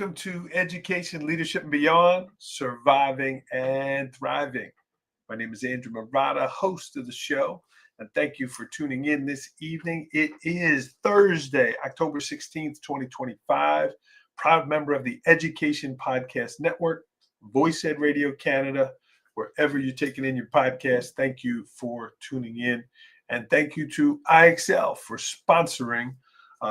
welcome to Education, Leadership, and Beyond, Surviving and Thriving. My name is Andrew Murata, host of the show, and thank you for tuning in this evening. It is Thursday, October 16th, 2025. Proud member of the Education Podcast Network, Voice Ed Radio Canada, wherever you're taking in your podcast. Thank you for tuning in, and thank you to IXL for sponsoring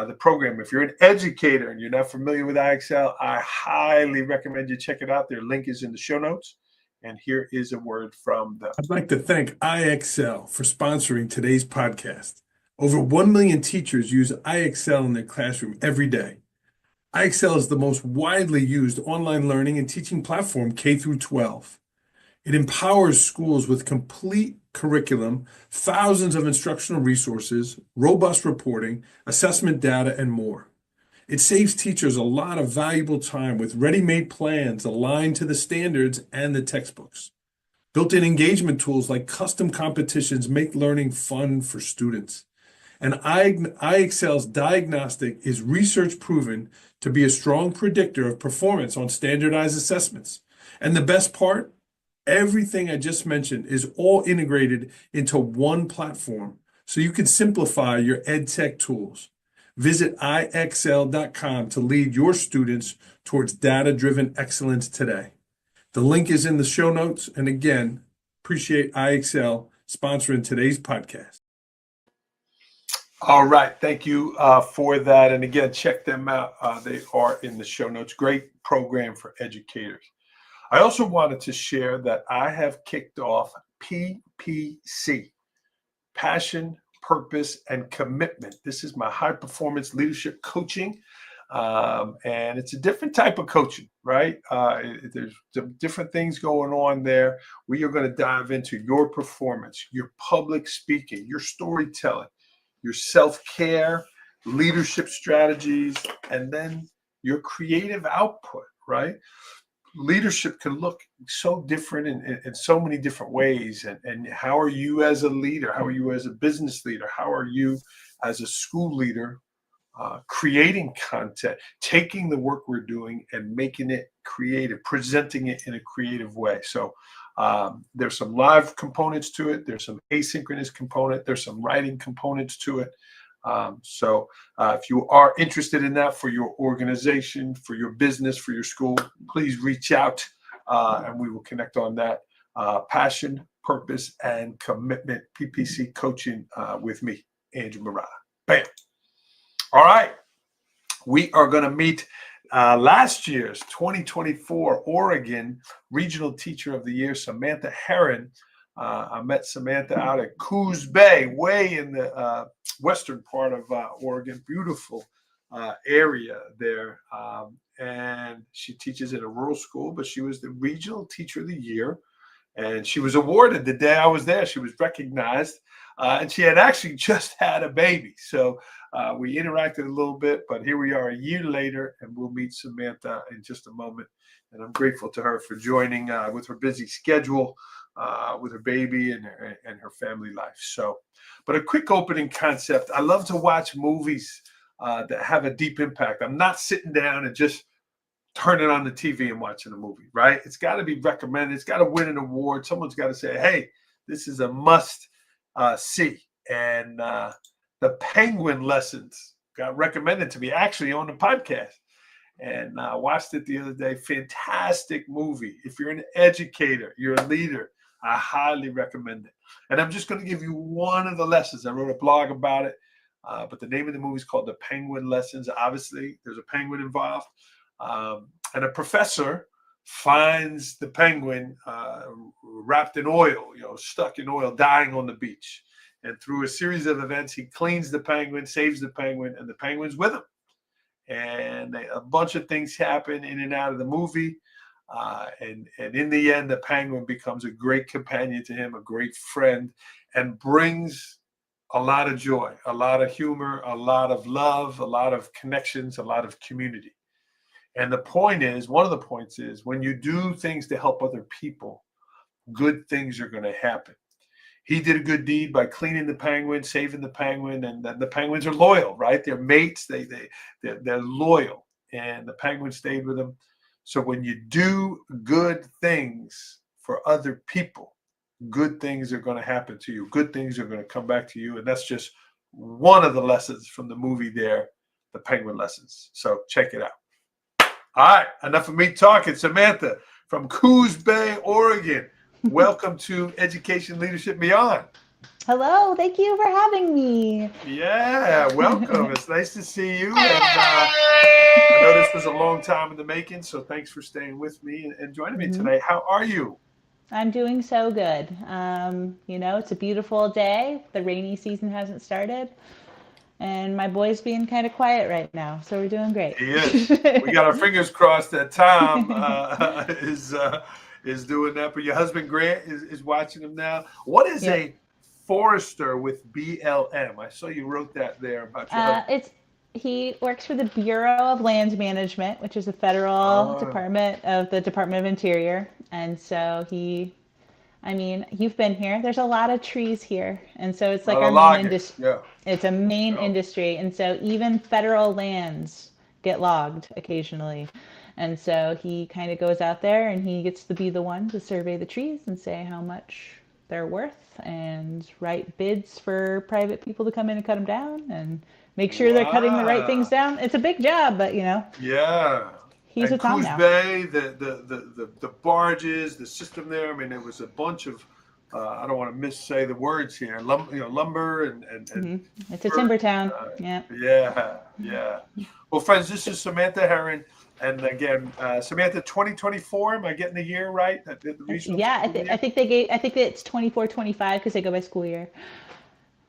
the program. If you're an educator and you're not familiar with IXL, I highly recommend you check it out. Their link is in the show notes. And here is a word from them. I'd like to thank IXL for sponsoring today's podcast. Over 1 million teachers use IXL in their classroom every day. IXL is the most widely used online learning and teaching platform K through 12. It empowers schools with complete curriculum, thousands of instructional resources, robust reporting, assessment data, and more. It saves teachers a lot of valuable time with ready-made plans aligned to the standards and the textbooks. Built-in engagement tools like custom competitions make learning fun for students. And IXL's diagnostic is research proven to be a strong predictor of performance on standardized assessments. And the best part? Everything I just mentioned is all integrated into one platform, so you can simplify your EdTech tools. Visit IXL.com to lead your students towards data-driven excellence today. The link is in the show notes, and again, appreciate IXL sponsoring today's podcast. All right, thank you for that. And again, check them out. They are in the show notes. Great program for educators. I also wanted to share that I have kicked off PPC, Passion, Purpose, and Commitment. This is my high performance leadership coaching. And it's a different type of coaching, right? There's different things going on there. We are going to dive into your performance, your public speaking, your storytelling, your self-care, leadership strategies, and then your creative output, right? Leadership can look so different in so many different ways. And how are you as a leader? How are you as a business leader? How are you as a school leader creating content, taking the work we're doing and making it creative, presenting it in a creative way? So there's some live components to it. There's some asynchronous component. There's some writing components to it. So if you are interested in that for your organization, for your business, for your school, please reach out and we will connect on that. Passion, Purpose, and Commitment, PPC coaching with me, Andrew Murata. Bam. All right. We are going to meet last year's 2024 Oregon Regional Teacher of the Year, Samantha Herron. I met Samantha out at Coos Bay, way in the western part of Oregon. Beautiful area there. And she teaches at a rural school, but she was the Regional Teacher of the Year. And she was awarded the day I was there. She was recognized. And she had actually just had a baby. So we interacted a little bit, but here we are a year later, and we'll meet Samantha in just a moment. And I'm grateful to her for joining with her busy schedule, with her baby and her family life. So, but a quick opening concept. I love to watch movies that have a deep impact. I'm not sitting down and just turning on the TV and watching a movie, right? It's got to be recommended. It's got to win an award. Someone's got to say, hey, this is a must see. And the Penguin Lessons got recommended to me actually on the podcast. And I watched it the other day. Fantastic movie. If you're an educator, you're a leader, I highly recommend it. And I'm just going to give you one of the lessons. I wrote a blog about it, but the name of the movie is called The Penguin Lessons. Obviously, there's a penguin involved. And a professor finds the penguin wrapped in oil, stuck in oil, dying on the beach. And through a series of events, he cleans the penguin, saves the penguin, and the penguin's with him. And a bunch of things happen in and out of the movie. And in the end, the penguin becomes a great companion to him, a great friend, and brings a lot of joy, a lot of humor, a lot of love, a lot of connections, a lot of community. And the point is, one of the points is, when you do things to help other people, good things are going to happen. He did a good deed by cleaning the penguin, saving the penguin, and then the penguins are loyal, right? They're mates. They're loyal. and the penguin stayed with him. So when you do good things for other people, good things are going to happen to you. Good things are going to come back to you. And that's just one of the lessons from the movie there, the penguin lessons. So check it out. All right, enough of me talking. Samantha from Coos Bay, Oregon. Welcome to Education Leadership Beyond. Hello, thank you for having me. Yeah, welcome. It's nice to see you. And I know this was a long time in the making, so thanks for staying with me and joining me tonight. How are you? I'm doing so good. It's a beautiful day. The rainy season hasn't started. And my boy's being kind of quiet right now, so we're doing great. He is. We got our fingers crossed that Tom is doing that. But your husband Grant is watching him now. What is a forester with BLM? I saw you wrote that there about your husband. He works for the Bureau of Land Management, which is a federal department of the Department of Interior. And so you've been here. There's a lot of trees here. And so it's like our main industry. Yeah. It's a main industry. And so even federal lands get logged occasionally. And so he kind of goes out there and he gets to be the one to survey the trees and say how much they're worth and write bids for private people to come in and cut them down and make sure they're cutting the right things down. It's a big job, but Yeah. He's with Tom now. Coos Bay, the barges, the system there. I mean, there was a bunch of I don't want to missay the words here. Lumber and it's a timber town. Yeah. Well, friends, this is Samantha Herron, and again, Samantha, 2024. Am I getting the year right? I think it's 24-25 because they go by school year.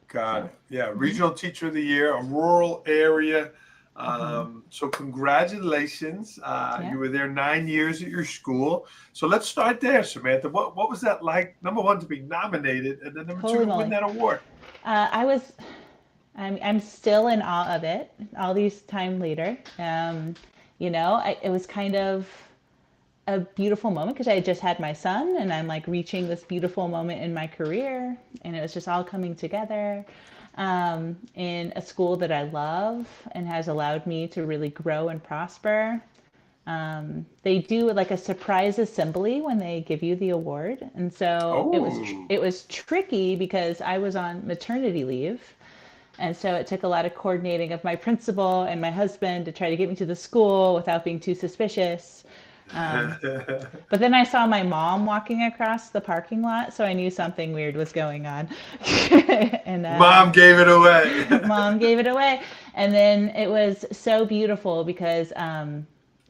Got it. Yeah, Regional Teacher of the Year, a rural area. So congratulations. You were there 9 years at your school. So let's start there, Samantha. What was that like? Number one, to be nominated, and then number two, to win that award. I'm still in awe of it all these time later. It was kind of a beautiful moment because I had just had my son and I'm like reaching this beautiful moment in my career, and it was just all coming together. In a school that I love and has allowed me to really grow and prosper. They do like a surprise assembly when they give you the award. And so it was tricky because I was on maternity leave. And so it took a lot of coordinating of my principal and my husband to try to get me to the school without being too suspicious. But then I saw my mom walking across the parking lot, so I knew something weird was going on. And Mom gave it away. Mom gave it away. And then it was so beautiful because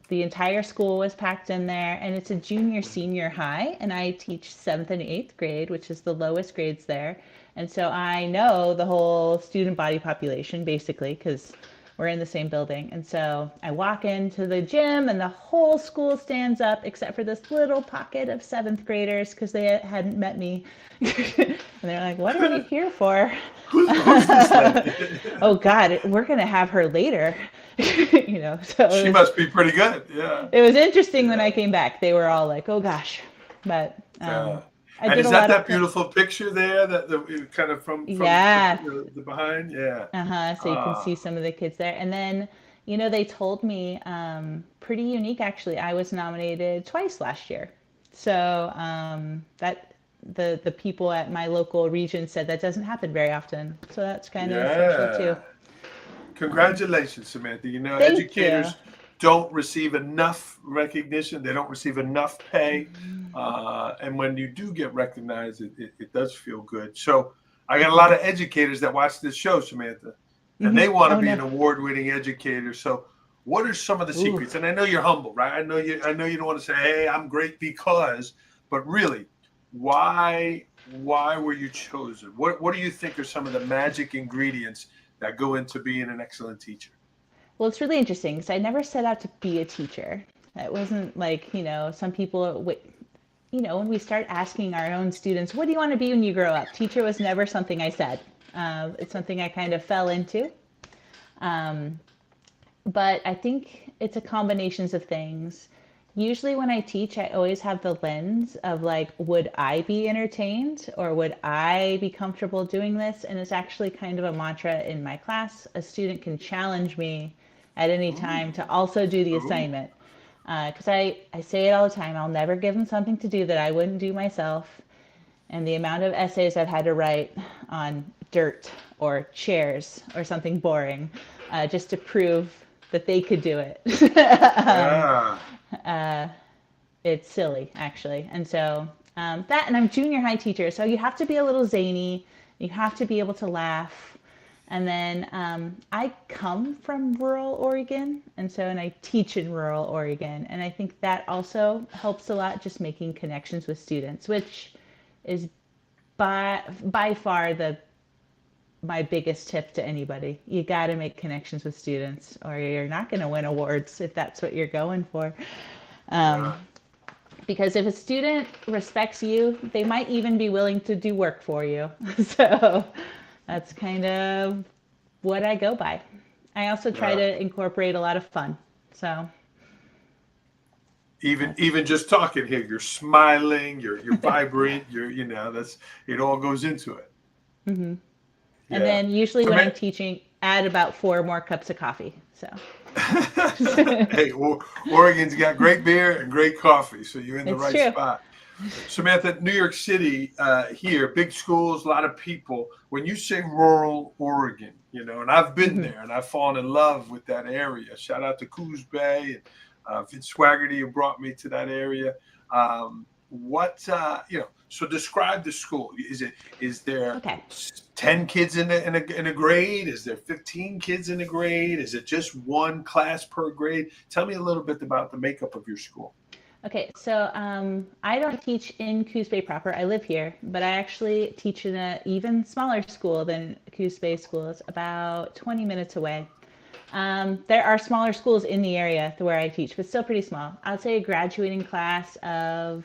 the entire school was packed in there, and it's a junior senior high, and I teach 7th and 8th grade, which is the lowest grades there. And so I know the whole student body population basically because we're in the same building. And so I walk into the gym and the whole school stands up except for this little pocket of 7th graders because they hadn't met me. And they're like, what are you here for? Who's this lady? Oh God, we're going to have her later. So she must be pretty good. Yeah. It was interesting when I came back. They were all like, oh gosh. But and is that beautiful picture there that kind of from the behind? Yeah. So you can see some of the kids there. And then, they told me, pretty unique actually, I was nominated twice last year. So that the people at my local region said that doesn't happen very often. So that's kind of special too. Congratulations, Samantha. Educators don't receive enough recognition. They don't receive enough pay. And when you do get recognized, it does feel good. So I got a lot of educators that watch this show, Samantha, and they want to be an award-winning educator. So what are some of the secrets? And I know you're humble, right? I know you don't want to say, hey, I'm great because, but really, why were you chosen? What do you think are some of the magic ingredients that go into being an excellent teacher? Well, it's really interesting because I never set out to be a teacher. It wasn't like, some people, when we start asking our own students, what do you want to be when you grow up? Teacher was never something I said. It's something I kind of fell into. But I think it's a combination of things. Usually when I teach, I always have the lens of like, would I be entertained or would I be comfortable doing this? And it's actually kind of a mantra in my class. A student can challenge me at any time to also do the Ooh. assignment. Because I say it all the time, I'll never give them something to do that I wouldn't do myself. And the amount of essays I've had to write on dirt or chairs or something boring, just to prove that they could do it. Yeah. It's silly, actually. And so that, and I'm junior high teacher, so you have to be a little zany. You have to be able to laugh. And then I come from rural Oregon, and I teach in rural Oregon. And I think that also helps a lot, just making connections with students, which is by far the my biggest tip to anybody. You got to make connections with students, or you're not going to win awards if that's what you're going for. Yeah. Because if a student respects you, they might even be willing to do work for you. So that's kind of what I go by. I also try Yeah. to incorporate a lot of fun. So Even just talking here, you're smiling, you're vibrant, that's it all goes into it. and Yeah. then usually So when I'm man, teaching, add about 4 more cups of coffee. So hey, Oregon's got great beer and great coffee, so you're in the it's right true. spot. Samantha, New York City, here, big schools, a lot of people. When you say rural Oregon, and I've been there and I've fallen in love with that area. Shout out to Coos Bay and Vince Swaggerty who brought me to that area. So describe the school. Is there Okay. 10 kids in a grade? Is there 15 kids in a grade? Is it just one class per grade? Tell me a little bit about the makeup of your school. Okay, so I don't teach in Coos Bay proper. I live here, but I actually teach in an even smaller school than Coos Bay School. It's about 20 minutes away. There are smaller schools in the area where I teach, but still pretty small. I'd say a graduating class of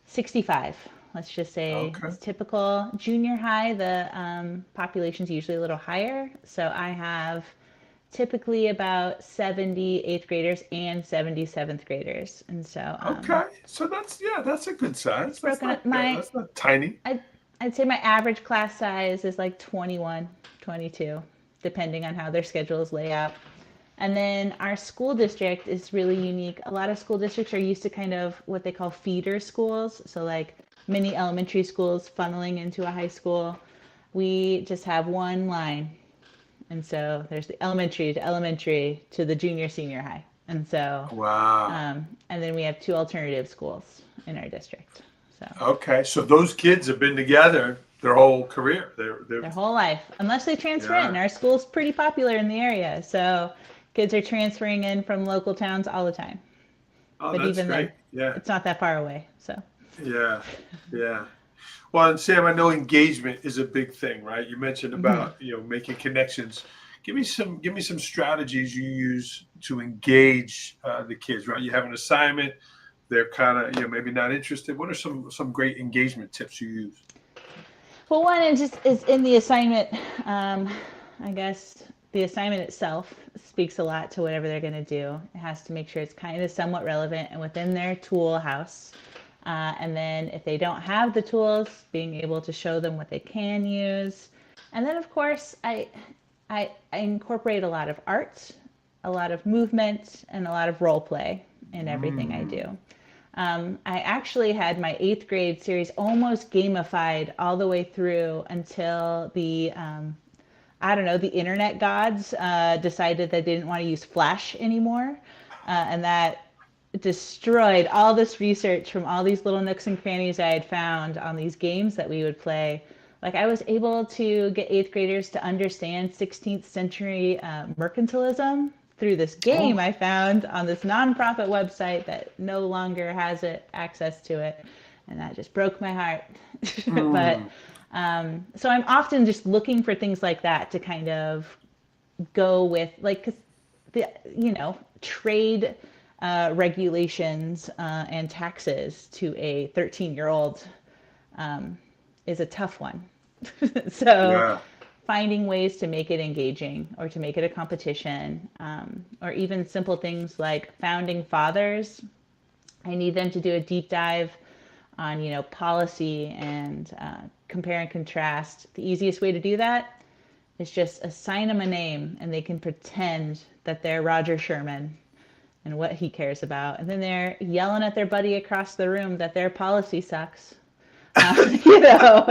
65. Let's just say Okay. it's typical. Junior high, the population's usually a little higher. So I have typically about 70 eighth graders and 70 seventh graders. And so Okay. So that's a good size. That's broken not up. My that's not tiny. I'd say my average class size is like 21, 22, depending on how their schedules lay out. And then our school district is really unique. A lot of school districts are used to kind of what they call feeder schools. So like mini elementary schools funneling into a high school. We just have one line. And so there's the elementary to the junior senior high. And so, Wow. and then we have 2 alternative schools in our district. So Okay. So those kids have been together their whole career. They're their whole life, unless they transfer in. yeah. Our school's pretty popular in the area. So kids are transferring in from local towns all the time. Oh, But that's even then, great. Yeah. it's not that far away. So Yeah. Yeah. Well, and Sam, I know engagement is a big thing, right? You mentioned about, making connections. Give me some strategies you use to engage the kids, right? You have an assignment, they're kind of, maybe not interested. What are some great engagement tips you use? well, one is in the assignment. I guess the assignment itself speaks a lot to whatever they're going to do. It has to make sure it's kind of somewhat relevant and within their tool house. And then if they don't have the tools, being able to show them what they can use. And then, of course, I incorporate a lot of art, a lot of movement, and a lot of role play in everything I do. I actually had my 8th grade series almost gamified all the way through until the internet gods decided they didn't want to use Flash anymore. And that destroyed all this research from all these little nooks and crannies I had found on these games that we would play. Like I was able to get 8th graders to understand 16th century mercantilism through this game I found on this nonprofit website that no longer has access to it. And that just broke my heart. But so I'm often just looking for things like that to kind of go with, like, 'cause trade regulations and taxes to a 13-year-old is a tough one. So Yeah. finding ways to make it engaging or to make it a competition, or even simple things like founding fathers. I need them to do a deep dive on, policy and compare and contrast. The easiest way to do that is just assign them a name and they can pretend that they're Roger Sherman and what he cares about. And then they're yelling at their buddy across the room that their policy sucks. You know,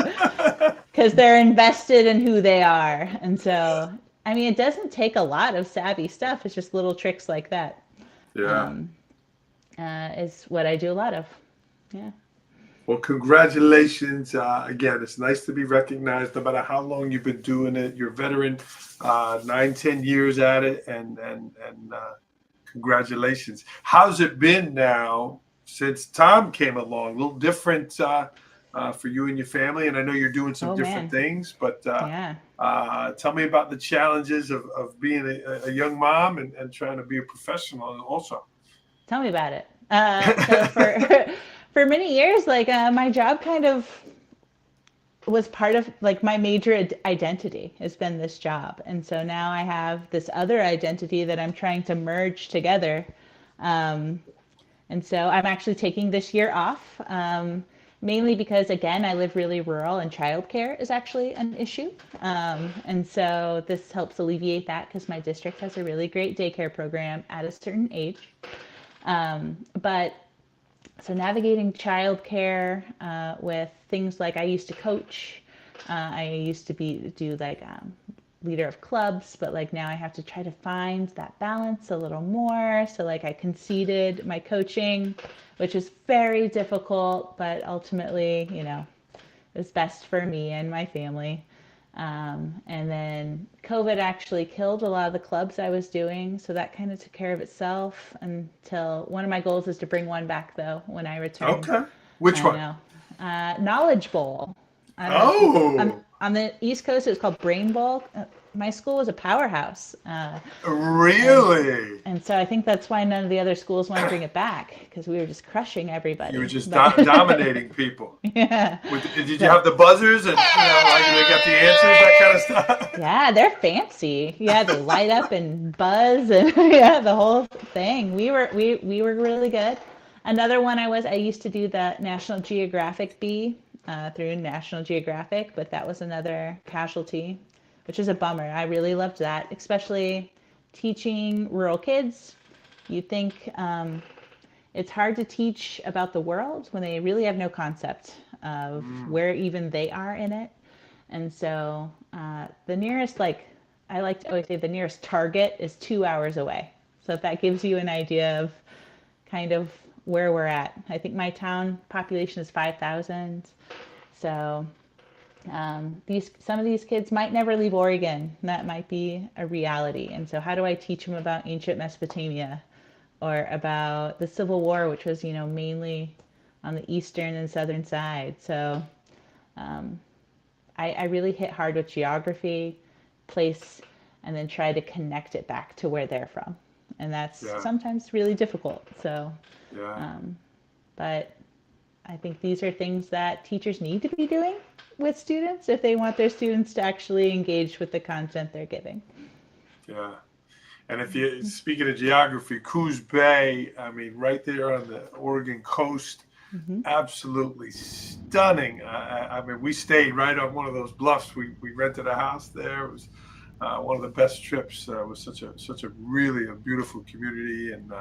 because they're invested in who they are. And so, I mean, it doesn't take a lot of savvy stuff. It's just little tricks like that. Yeah. Is what I do a lot of. Yeah. Well, congratulations. Again, it's nice to be recognized no matter how long you've been doing it. You're a veteran, 9, 10 years at it, and congratulations. How's it been now since Tom came along? A little different for you and your family, and I know you're doing some different things, but tell me about the challenges of being a young mom and trying to be a professional also. Tell me about it. So for many years, like my job kind of was part of like my major identity has been this job. And so now I have this other identity that I'm trying to merge together. And so I'm actually taking this year off, mainly because, again, I live really rural and childcare is actually an issue. And so this helps alleviate that because my district has a really great daycare program at a certain age. But so navigating childcare with things like I used to coach, I used to do like leader of clubs, but like now I have to try to find that balance a little more. So like I conceded my coaching, which is very difficult, but ultimately, you know, it was best for me and my family. And then COVID actually killed a lot of the clubs I was doing. So that kind of took care of itself until one of my goals is to bring one back though, when I return. Okay. Which one? Knowledge Bowl. On the East Coast, it was called Brain Bowl. My school was a powerhouse. Really? And so I think that's why none of the other schools want to bring it back, because we were just crushing everybody. You were just dominating people. Yeah. Did you have the buzzers and like they got the answers, that kind of stuff? Yeah, they're fancy. Yeah, they light up and buzz and yeah, the whole thing. We were really good. Another one I used to do the National Geographic bee through National Geographic, but that was another casualty, which is a bummer. I really loved that, especially teaching rural kids. You think it's hard to teach about the world when they really have no concept of where even they are in it. And so the nearest, like I like to always say, the nearest target is 2 hours away. So if that gives you an idea of kind of where we're at. I think my town population is 5,000. So some of these kids might never leave Oregon. That might be a reality. And so how do I teach them about ancient Mesopotamia or about the Civil War, which was, you know, mainly on the eastern and southern side. So I really hit hard with geography, place, and then try to connect it back to where they're from. And that's sometimes really difficult. So, but I think these are things that teachers need to be doing with students if they want their students to actually engage with the content they're giving. Yeah. And if you, speaking of geography, Coos Bay, I mean, right there on the Oregon coast, absolutely stunning. I mean, we stayed right on one of those bluffs. We rented a house there. It was one of the best trips. It was such a really a beautiful community and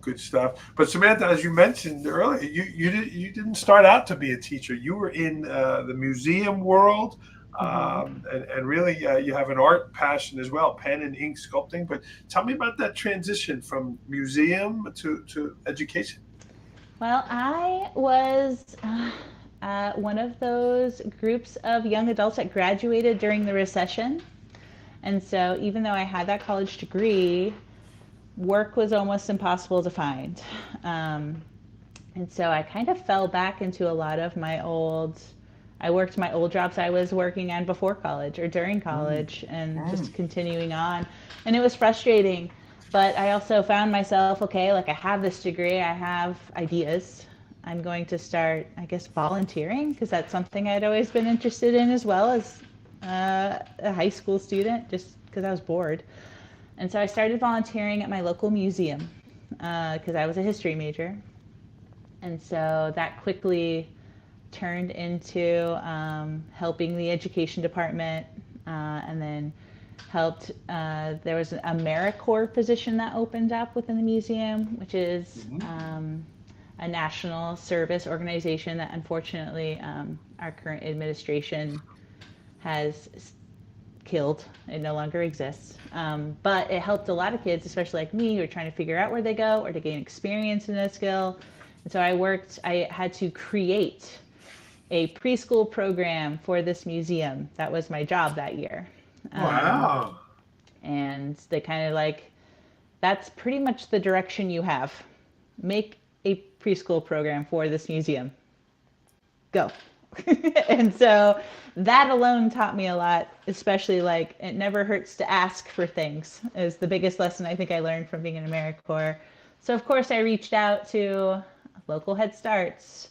good stuff. But Samantha, as you mentioned earlier, you didn't start out to be a teacher. You were in the museum world. And really, you have an art passion as well, pen and ink sculpting. But tell me about that transition from museum to education. Well, I was one of those groups of young adults that graduated during the recession. And so even though I had that college degree, work was almost impossible to find. And so I kind of fell back into a lot of I worked my old jobs I was working on before college or during college and just continuing on. And it was frustrating, but I also found myself, okay, like I have this degree, I have ideas. I'm going to start, I guess, volunteering because that's something I'd always been interested in as well as a high school student, just because I was bored. And so I started volunteering at my local museum because I was a history major. And so that quickly turned into helping the education department and then helped. There was an AmeriCorps position that opened up within the museum, which is a national service organization that unfortunately our current administration has killed. It no longer exists. But it helped a lot of kids, especially like me, who are trying to figure out where they go or to gain experience in a skill. And so I had to create a preschool program for this museum. That was my job that year. Wow. And they kind of like, that's pretty much the direction you have. Make a preschool program for this museum. Go. And so that alone taught me a lot, especially like it never hurts to ask for things is the biggest lesson I think I learned from being in AmeriCorps. So of course I reached out to local Head Starts.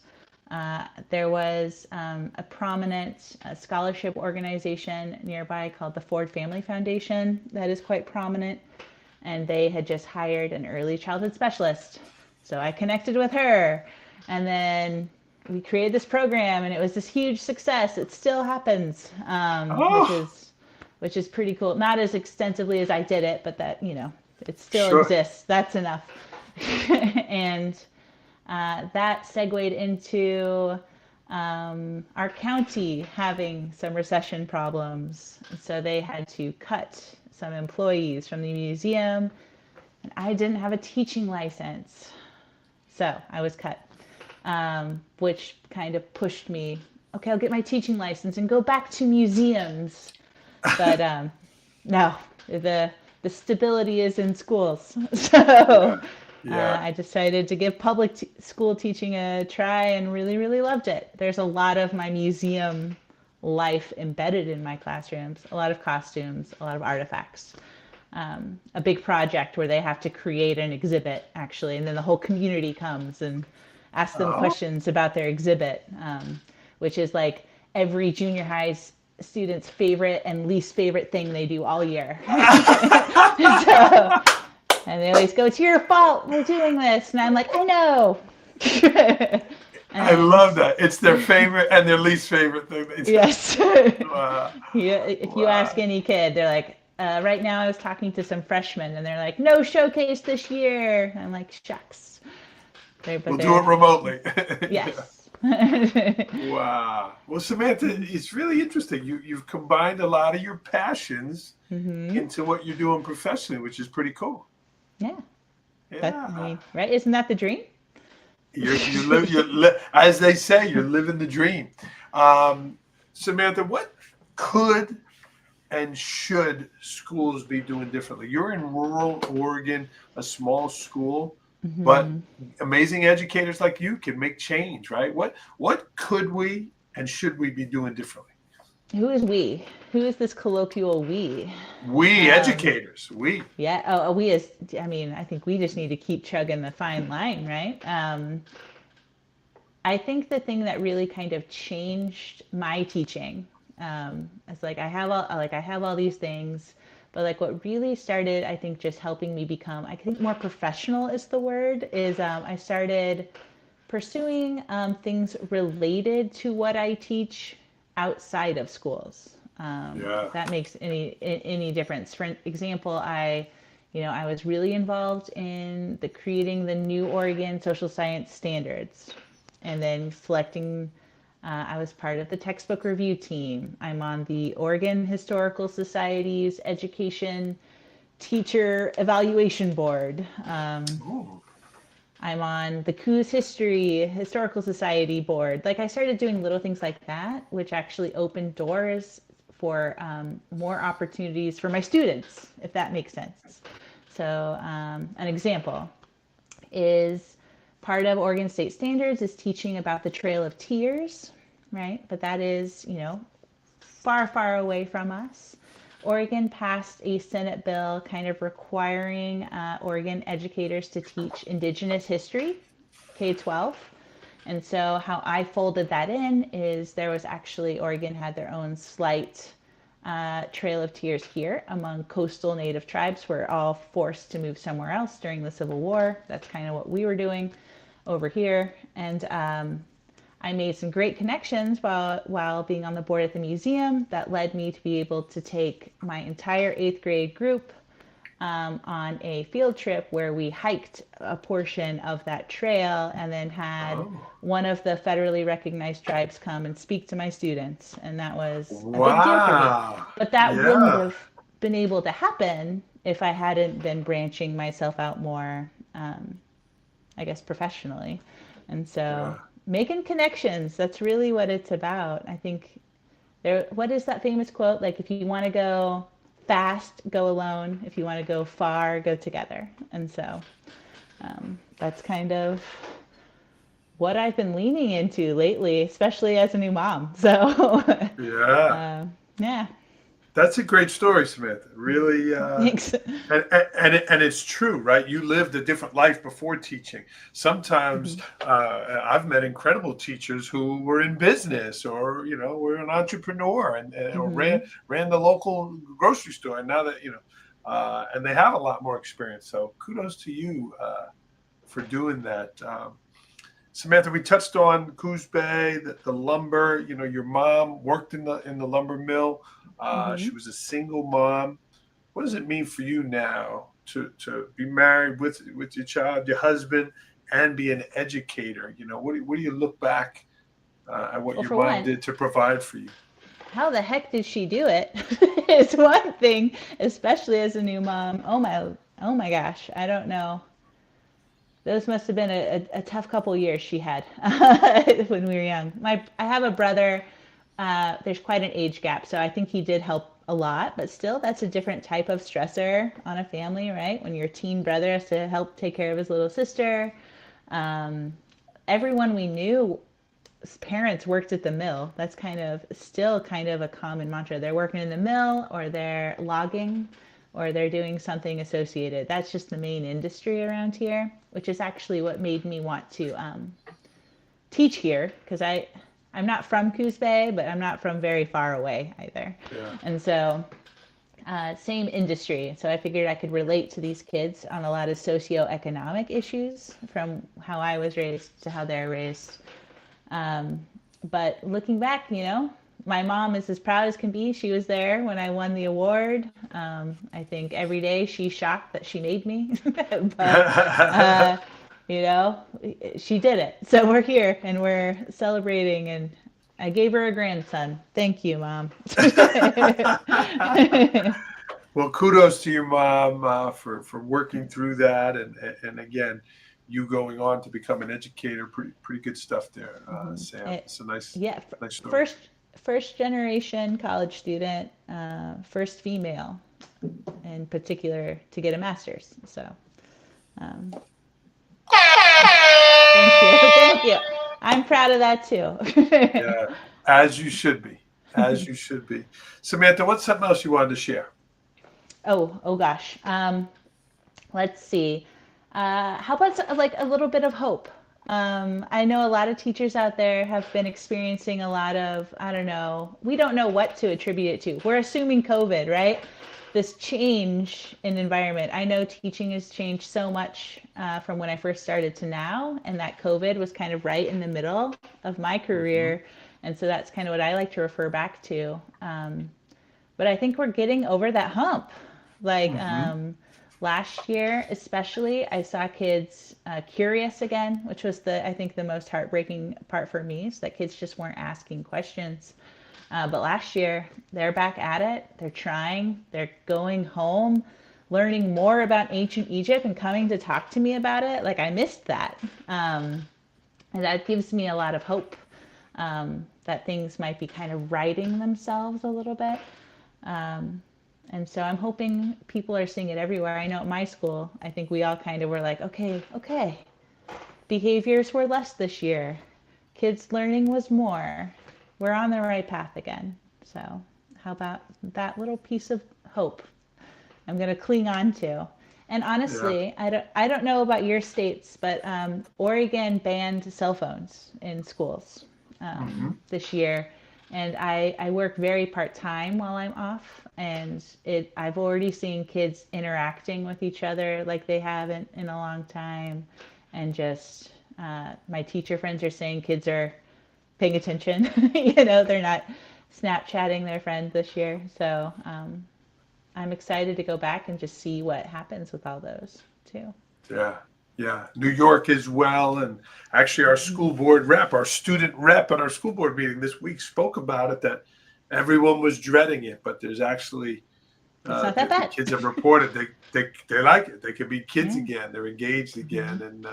There was a prominent scholarship organization nearby called the Ford Family Foundation that is quite prominent, and they had just hired an early childhood specialist. So I connected with her, and then we created this program, and it was this huge success. It still happens, which is pretty cool. Not as extensively as I did it, but that, it still exists. That's enough. And that segued into our county having some recession problems. So they had to cut some employees from the museum, and I didn't have a teaching license. So I was cut, which kind of pushed me, okay, I'll get my teaching license and go back to museums. But no, the stability is in schools. So I decided to give public school teaching a try and really, really loved it. There's a lot of my museum life embedded in my classrooms, a lot of costumes, a lot of artifacts. A big project where they have to create an exhibit, actually, and then the whole community comes and asks them questions about their exhibit, which is like every junior high student's favorite and least favorite thing they do all year. And they always go, it's your fault we're doing this. And I'm like, I know. I love that. It's their favorite and their least favorite thing they do. Yes. Wow. If you ask any kid, they're like, right now I was talking to some freshmen and they're like, no showcase this year. I'm like, shucks. We'll do it remotely. Yes. Wow. Well, Samantha, it's really interesting. You've combined a lot of your passions into what you're doing professionally, which is pretty cool. Yeah. Right? Isn't that the dream? As they say, you're living the dream. Samantha, what could and should schools be doing differently? You're in rural Oregon, a small school, but amazing educators like you can make change, right? What could we and should we be doing differently? Who is we? Who is this colloquial we? We, educators, we. Yeah, we is, I think we just need to keep chugging the fine line, right? I think the thing that really kind of changed my teaching, it's like I have all these things, but like what really started, I think, just helping me become, I think more professional is the word, is I started pursuing things related to what I teach outside of schools. If that makes any difference. For example, I was really involved in creating the new Oregon social science standards, and then selecting. I was part of the textbook review team. I'm on the Oregon Historical Society's education teacher evaluation board. I'm on the Coos Historical Society board. Like I started doing little things like that, which actually opened doors for more opportunities for my students, if that makes sense. So an example is part of Oregon State Standards is teaching about the Trail of Tears, right? But that is, far, far away from us. Oregon passed a Senate bill kind of requiring Oregon educators to teach Indigenous history, K-12. And so how I folded that in is there was actually, Oregon had their own slight Trail of Tears here among coastal Native tribes who were all forced to move somewhere else during the Civil War. That's kind of what we were doing over here. And I made some great connections while being on the board at the museum that led me to be able to take my entire eighth grade group on a field trip where we hiked a portion of that trail and then had Oh, one of the federally recognized tribes come and speak to my students. And that was a big deal for me. wow. But that wouldn't Yeah. have been able to happen if I hadn't been branching myself out more, I guess, professionally. And so Yeah. making connections, that's really what it's about. I think what is that famous quote? Like, if you want to go fast, go alone. If you want to go far, go together. And so that's kind of what I've been leaning into lately, especially as a new mom. So, Yeah. yeah, That's a great story, Samantha. Really, thanks. and it's true, right? You lived a different life before teaching. Sometimes I've met incredible teachers who were in business, or were an entrepreneur, or Mm-hmm. ran the local grocery store, and now that and they have a lot more experience. So kudos to you for doing that. Samantha, we touched on Coos Bay, the lumber. Your mom worked in the lumber mill. Mm-hmm. She was a single mom. What does it mean for you now to be married with your child, your husband, and be an educator? What do you look back at what Well, your for mom one, did to provide for you? how the heck did she do it? It's one thing, especially as a new mom. Oh my gosh, I don't know. Those must have been a tough couple years she had when we were young. I have a brother. There's quite an age gap, so I think he did help a lot. But still, that's a different type of stressor on a family, right? When your teen brother has to help take care of his little sister. Um, Everyone we knew, parents worked at the mill. That's still kind of a common mantra. They're working in the mill, or they're logging, or they're doing something associated. That's just the main industry around here, which is actually what made me want to teach here, because I'm not from Coos Bay, but I'm not from very far away either. Yeah. And so same industry. So I figured I could relate to these kids on a lot of socioeconomic issues, from how I was raised to how they're raised. But looking back, my mom is as proud as can be. She was there when I won the award. I think every day she's shocked that she made me. But, you know, she did it. So we're here and we're celebrating. And I gave her a grandson. Thank you, Mom. Well, kudos to your mom for working through that, and again, you going on to become an educator. Pretty good stuff there, Sam. It, It's a nice yeah, nice story. first generation college student, first female in particular to get a master's. So, um, thank you, thank you. I'm proud of that too. Yeah, as you should be, as you should be. Samantha, what's something else you wanted to share? Oh gosh. Let's see. How about like a little bit of hope? I know a lot of teachers out there have been experiencing a lot of, I don't know, we don't know what to attribute it to. We're assuming COVID, right? This change in environment. I know teaching has changed so much from when I first started to now, and that COVID was kind of right in the middle of my Hmm. career. And so that's kind of what I like to refer back to. But I think we're getting over that hump. Like Hmm. last year, especially, I saw kids curious again, which was I think the most heartbreaking part for me, is that kids just weren't asking questions. But last year, they're back at it. They're trying. They're going home, learning more about ancient Egypt and coming to talk to me about it. Like, I missed that. And that gives me a lot of hope that things might be kind of righting themselves a little bit. And so I'm hoping people are seeing it everywhere. I know at my school, I think we all kind of were like, okay, behaviors were less this year. Kids learning was more. We're on the right path again. So how about that little piece of hope I'm going to cling on to? And Yeah. honestly, I don't know about your states, but Oregon banned cell phones in schools Hmm. this year. And I work very part time while I'm off, and I've already seen kids interacting with each other like they haven't in a long time, and just my teacher friends are saying kids are paying attention. You know, they're not Snapchatting their friends this year. So I'm excited to go back and just see what happens with all those too. Yeah, yeah. New York as well. And actually, our school board rep, our student rep at our school board meeting this week spoke about it, that everyone was dreading it, but there's actually It's not that the bad. kids have reported they like it. They can be kids Yeah. again. They're engaged again. And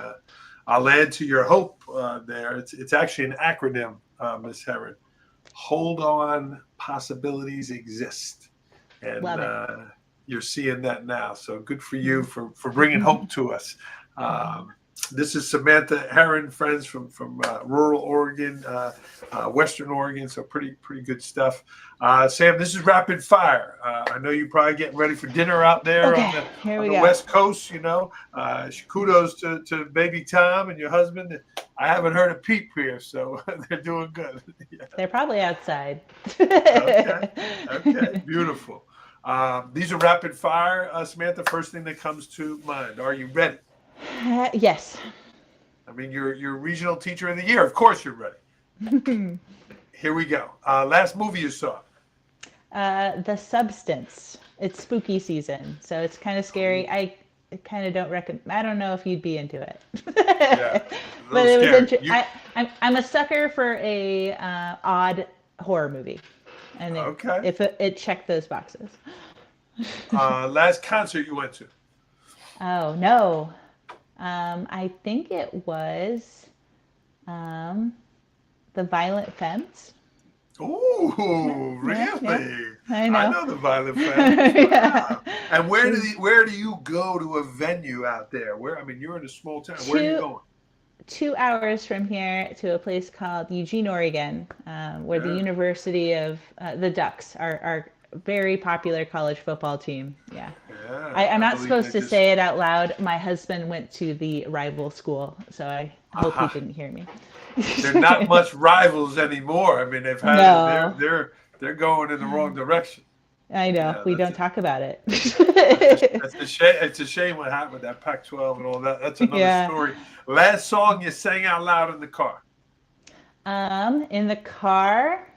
I'll add to your hope there. It's actually an acronym, Ms. Herron. Hold on, possibilities exist. And Love it. you're seeing that now. So good for you for bringing hope to us. This is Samantha Herron, friends from rural Oregon, Western Oregon. So pretty good stuff. Sam, this is rapid fire. I know you're probably getting ready for dinner out there Okay, here on we the go. West Coast. You know, kudos to baby Tom and your husband. I haven't heard a peep here, so they're doing good. Yeah. They're probably outside. Okay, beautiful. These are rapid fire, Samantha. First thing that comes to mind. Are you ready? Yes. I mean, you're regional teacher of the year. Of course, you're ready. Here we go. Last movie you saw. The Substance. It's spooky season, so it's kind of scary. I kind of don't recommend. I don't know if you'd be into it. Yeah, a But little it was scary. interesting. I'm a sucker for a odd horror movie, and Okay. if it checked those boxes. Last concert you went to. Oh no, I think it was the Violent Femmes. Ooh, Yeah, really? I know. I know the Violent Femmes. Yeah. Wow. And where do you go to a venue out there? Where, I mean, you're in a small town. Where are you Two going? 2 hours from here to a place called Eugene, Oregon, where the Yeah. University of the Ducks, our very popular college football team. Yeah. Yeah, I'm I not believe supposed they to just. say it out loud. My husband went to the rival school, so I hope he Aha. didn't hear me. They're not much rivals anymore. I mean, they've had No, they're going in the wrong direction. I know. Yeah, We don't talk about it. that's a shame. It's a shame what happened with that Pac-12 and all that. That's another Yeah. story. Last song you sang out loud in the car. In the car.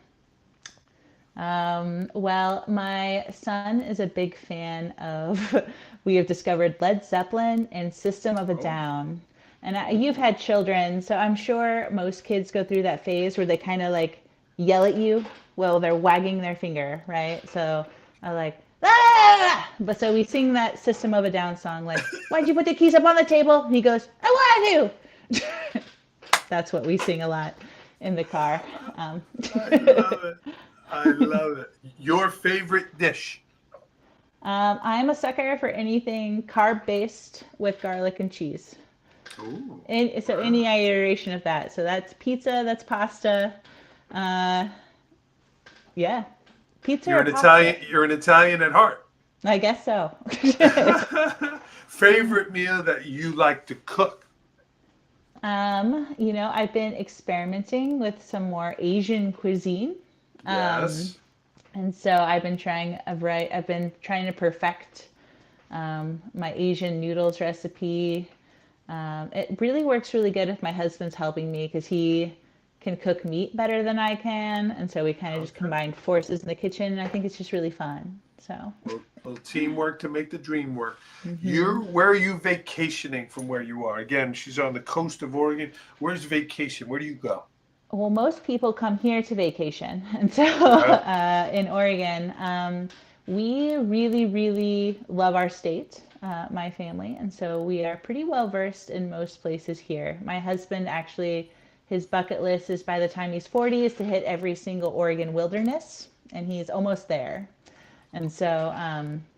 Well, my son is a big fan of, we have discovered Led Zeppelin and System of a Oh, Down. And you've had children, so I'm sure most kids go through that phase where they kind of like yell at you while they're wagging their finger, right? So I like, ah! But so we sing that System of a Down song, like, why'd you put the keys up on the table? And he goes, I want to. That's what we sing a lot in the car. I love it. I love it. Your favorite dish? I'm a sucker for anything carb-based with garlic and cheese. Ooh, And so wow. any iteration of that. So that's pizza, that's pasta. Uh, yeah, pizza You're or an pasta. Italian. You're an Italian at heart. I guess so. Favorite meal that you like to cook? I've been experimenting with some more Asian cuisine. Um, Yes. and so I've been trying to perfect my Asian noodles recipe. It really works really good if my husband's helping me because he can cook meat better than I can, and so we kind of just Okay. combine forces in the kitchen. And I think it's just really fun. So, Little teamwork to make the dream work. Where are you vacationing from where you are? Again, she's on the coast of Oregon. Where's vacation? Where do you go? well, most people come here to vacation, and so Yeah. in Oregon, we really, really love our state, my family, and so we are pretty well versed in most places here. My husband actually, his bucket list is by the time he's 40 is to hit every single Oregon wilderness, and he's almost there. And so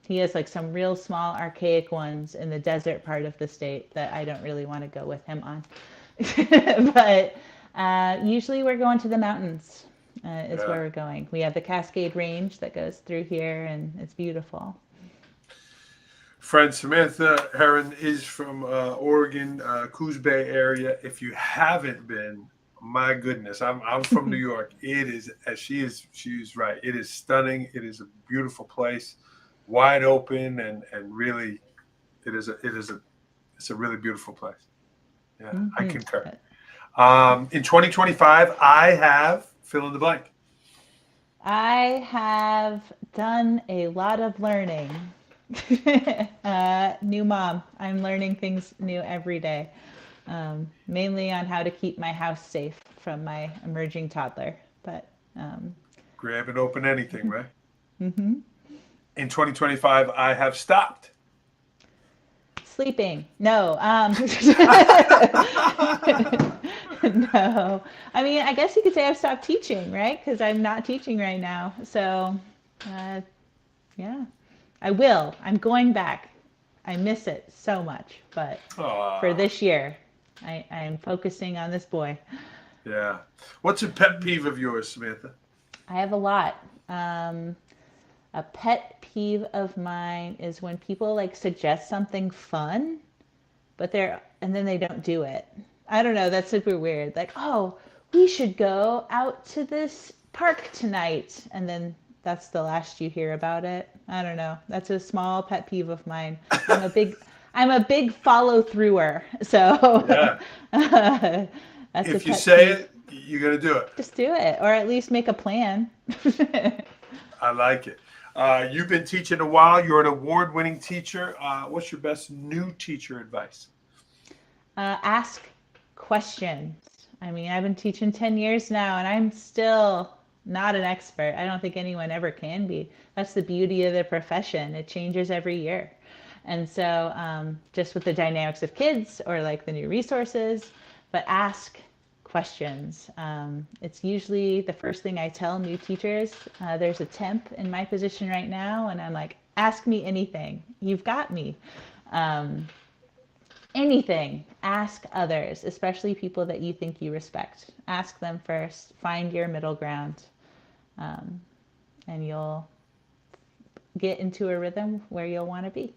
he has like some real small archaic ones in the desert part of the state that I don't really want to go with him on. But usually we're going to the mountains, is Yeah. where we're going. We have the Cascade Range that goes through here, and it's beautiful. Friend Samantha Herron is from Oregon, Coos Bay area. If you haven't been, my goodness, I'm from New York. It is, as she's right. It is stunning. It is a beautiful place, wide open, and really, it's a really beautiful place. Yeah, I concur. In 2025, I have fill in the blank. I have done a lot of learning. New mom. I'm learning things new every day, mainly on how to keep my house safe from my emerging toddler. But Grab and open anything, right? In 2025, I have stopped. sleeping. No. No. I mean, I guess you could say I've stopped teaching, right? Because I'm not teaching right now. So, yeah, I will. I'm going back. I miss it so much. But for Aw, this year, I'm focusing on this boy. yeah. What's a pet peeve of yours, Samantha? I have a lot. A pet peeve of mine is when people like suggest something fun, and then they don't do it. I don't know, that's super weird. Like, oh, we should go out to this park tonight, and then that's the last you hear about it. I don't know. That's a small pet peeve of mine. I'm a big follow througher. So Yeah. that's a If you pet say peeve. it, you're going to do it. Just do it, or at least make a plan. I like it. You've been teaching a while. You're an award-winning teacher. What's your best new teacher advice? Ask questions. I mean, I've been teaching 10 years now and I'm still not an expert. I don't think anyone ever can be. That's the beauty of the profession. It changes every year. And so, just with the dynamics of kids or like the new resources, but ask questions. It's usually the first thing I tell new teachers. There's a temp in my position right now, and I'm like, ask me anything. You've got me. Anything. Ask others, especially people that you think you respect. Ask them first. Find your middle ground, and you'll get into a rhythm where you'll want to be.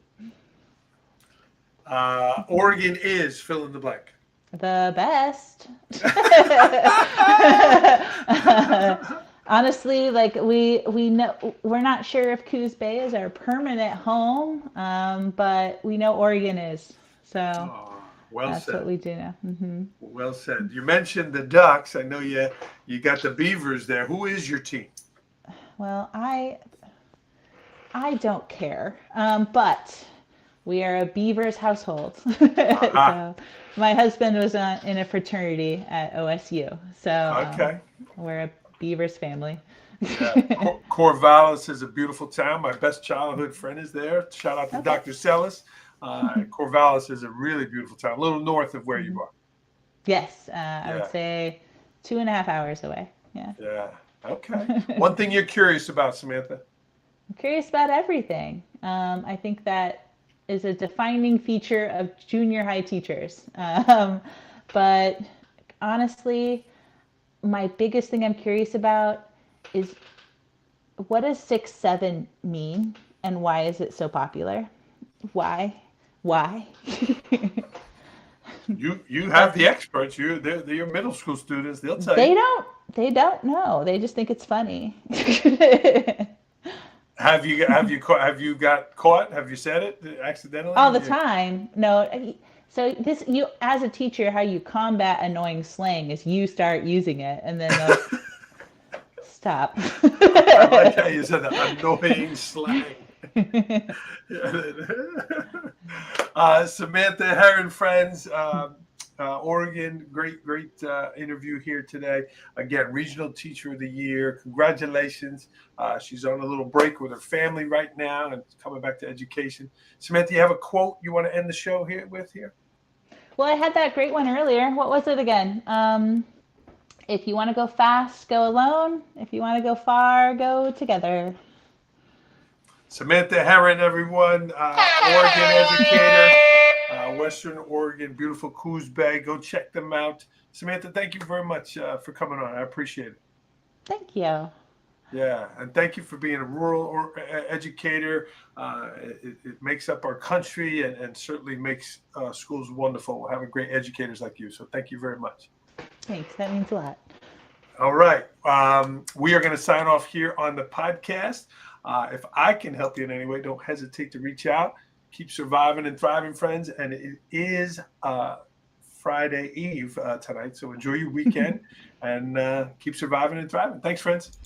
Oregon is fill in the blank. The best. Honestly, like we know we're not sure if Coos Bay is our permanent home, but we know Oregon is. So Oh, well that's what said. we do know. Well said. You mentioned the Ducks. I know you got the Beavers there. Who is your team? Well, I don't care, but we are a Beavers household. Aha. So my husband was in a fraternity at OSU, so Okay. we're a Beavers family. Yeah. Corvallis is a beautiful town. My best childhood friend is there. Shout out to Okay. Dr. Sellis. Corvallis is a really beautiful town, a little north of where you are. Yes, I would Yeah. say 2.5 hours away. Yeah. Yeah. Okay. One thing you're curious about, Samantha. I'm curious about everything. I think that is a defining feature of junior high teachers. But honestly, my biggest thing I'm curious about is what does 6-7 mean and why is it so popular? Why? Why? You have the experts. They're your middle school students. They'll tell They you. don't they don't know. They just think it's funny. Have you got caught? Have you said it accidentally? All the time. No. So this you as a teacher, how you combat annoying slang is you start using it, and then they'll stop. I like how you said that annoying slang. Samantha Herron, friends, Oregon, great interview here today. Again, Regional Teacher of the Year. Congratulations. She's on a little break with her family right now and coming back to education. Samantha, you have a quote you want to end the show here? Well, I had that great one earlier. What was it again? If you want to go fast, go alone. If you want to go far, go together. Samantha Herron, everyone, Oregon educator, Western Oregon, beautiful Coos Bay. Go check them out. Samantha, thank you very much for coming on. I appreciate it. Thank you. Yeah, and thank you for being a rural educator. It makes up our country and certainly makes schools wonderful. Having great educators like you. So thank you very much. Thanks. That means a lot. All right. We are going to sign off here on the podcast. If I can help you in any way, don't hesitate to reach out. Keep surviving and thriving, friends. And it is Friday Eve tonight. So enjoy your weekend and keep surviving and thriving. Thanks, friends.